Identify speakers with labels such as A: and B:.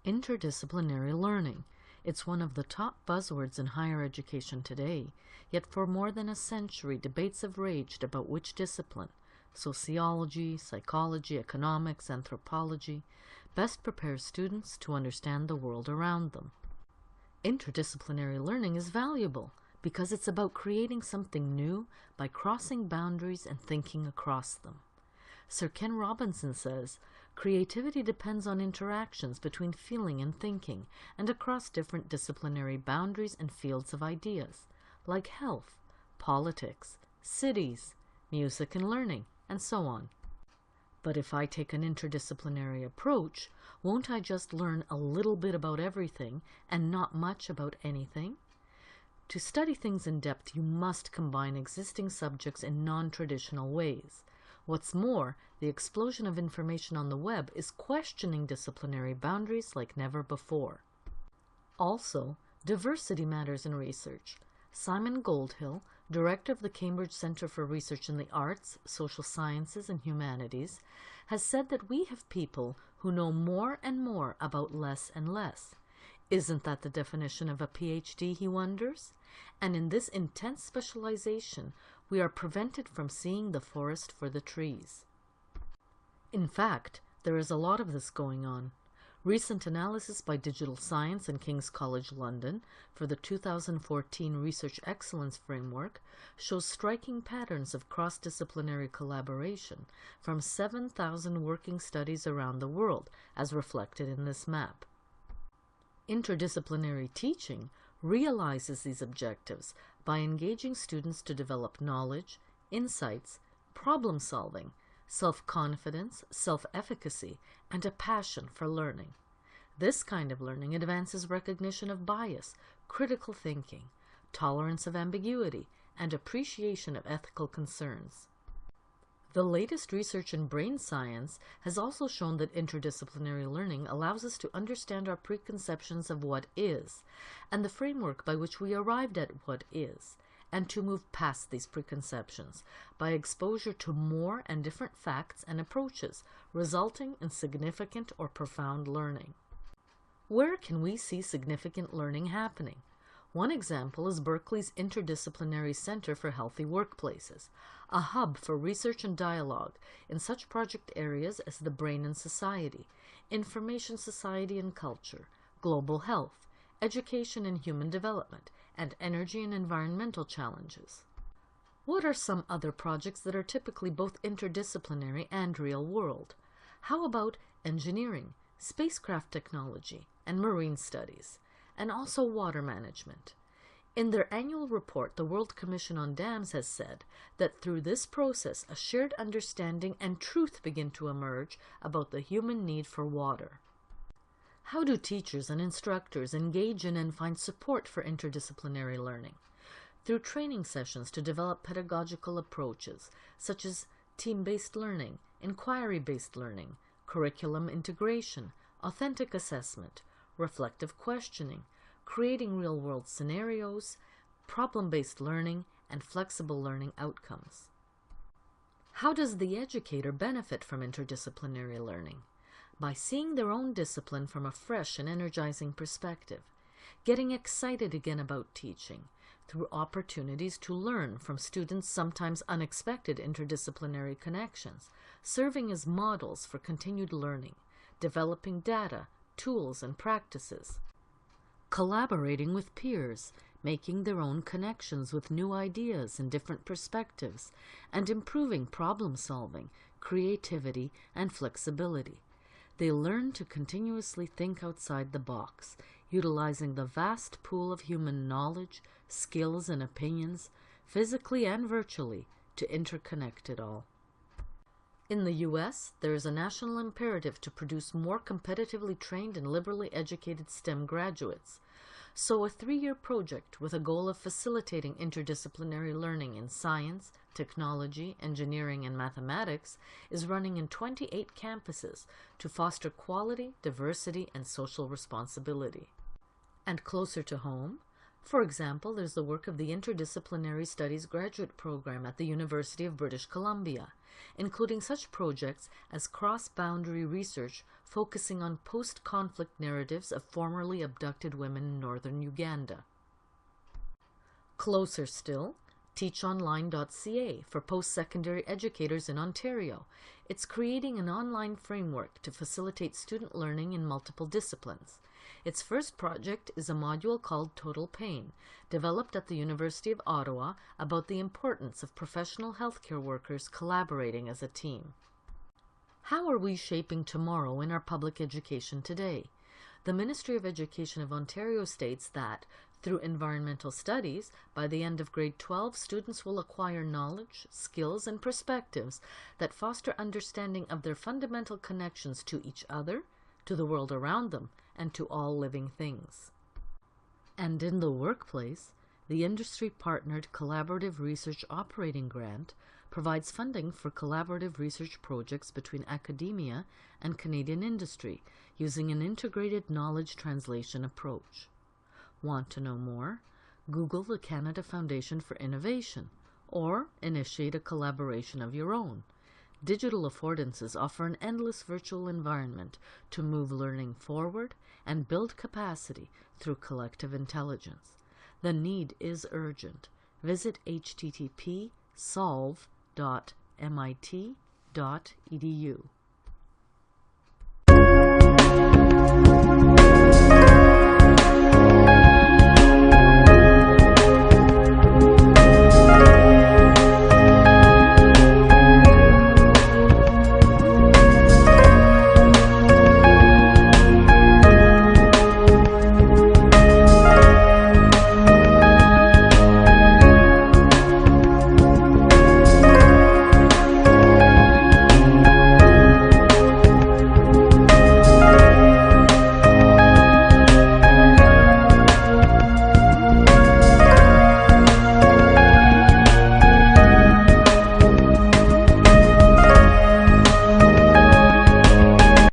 A: Interdisciplinary learning. It's one of the top buzzwords in higher education today, yet for more than a century debates have raged about which discipline, sociology, psychology, economics, anthropology, best prepares students to understand the world around them. Interdisciplinary learning is valuable because it's about creating something new by crossing boundaries and thinking across them. Sir Ken Robinson says, creativity depends on interactions between feeling and thinking and across different disciplinary boundaries and fields of ideas, like health, politics, cities, music and learning, and so on. But if I take an interdisciplinary approach, won't I just learn a little bit about everything and not much about anything? To study things in depth, you must combine existing subjects in non-traditional ways. What's more, the explosion of information on the web is questioning disciplinary boundaries like never before. Also, diversity matters in research. Simon Goldhill, director of the Cambridge Centre for Research in the Arts, Social Sciences and Humanities, has said that we have people who know more and more about less and less. Isn't that the definition of a PhD, he wonders? And in this intense specialization, we are prevented from seeing the forest for the trees. In fact, there is a lot of this going on. Recent analysis by Digital Science and King's College London for the 2014 Research Excellence Framework shows striking patterns of cross-disciplinary collaboration from 7,000 working studies around the world, as reflected in this map. Interdisciplinary teaching realizes these objectives by engaging students to develop knowledge, insights, problem-solving, self-confidence, self-efficacy, and a passion for learning. This kind of learning advances recognition of bias, critical thinking, tolerance of ambiguity, and appreciation of ethical concerns. The latest research in brain science has also shown that interdisciplinary learning allows us to understand our preconceptions of what is, and the framework by which we arrived at what is, and to move past these preconceptions by exposure to more and different facts and approaches, resulting in significant or profound learning. Where can we see significant learning happening? One example is Berkeley's Interdisciplinary Center for Healthy Workplaces, a hub for research and dialogue in such project areas as the brain and society, information society and culture, global health, education and human development, and energy and environmental challenges. What are some other projects that are typically both interdisciplinary and real-world? How about engineering, spacecraft technology, and marine studies, and also water management? In their annual report, the World Commission on Dams has said that through this process, a shared understanding and truth begin to emerge about the human need for water. How do teachers and instructors engage in and find support for interdisciplinary learning? Through training sessions to develop pedagogical approaches, such as team-based learning, inquiry-based learning, curriculum integration, authentic assessment, reflective questioning, creating real-world scenarios, problem-based learning, and flexible learning outcomes. How does the educator benefit from interdisciplinary learning? By seeing their own discipline from a fresh and energizing perspective, getting excited again about teaching, through opportunities to learn from students' sometimes unexpected interdisciplinary connections, serving as models for continued learning, developing data, tools, and practices, collaborating with peers, making their own connections with new ideas and different perspectives, and improving problem-solving, creativity, and flexibility. They learn to continuously think outside the box, utilizing the vast pool of human knowledge, skills, and opinions, physically and virtually, to interconnect it all. In the U.S., there is a national imperative to produce more competitively trained and liberally educated STEM graduates. So a 3-year project with a goal of facilitating interdisciplinary learning in science, technology, engineering, and mathematics is running in 28 campuses to foster quality, diversity, and social responsibility. And closer to home, For example, there's the work of the Interdisciplinary Studies graduate program at the University of British Columbia, including such projects as cross-boundary research focusing on post-conflict narratives of formerly abducted women in northern Uganda. Closer still, teachonline.ca for post-secondary educators in Ontario. It's creating an online framework to facilitate student learning in multiple disciplines. Its first project is a module called Total Pain, developed at the University of Ottawa about the importance of professional healthcare workers collaborating as a team. How are we shaping tomorrow in our public education today? The Ministry of Education of Ontario states that, through environmental studies, by the end of grade 12, students will acquire knowledge, skills, and perspectives that foster understanding of their fundamental connections to each other, to the world around them, and to all living things. And in the workplace, the industry-partnered Collaborative Research Operating Grant provides funding for collaborative research projects between academia and Canadian industry using an integrated knowledge translation approach. Want to know more? Google the Canada Foundation for Innovation or initiate a collaboration of your own. Digital affordances offer an endless virtual environment to move learning forward and build capacity through collective intelligence. The need is urgent. Visit http://solve.mit.edu.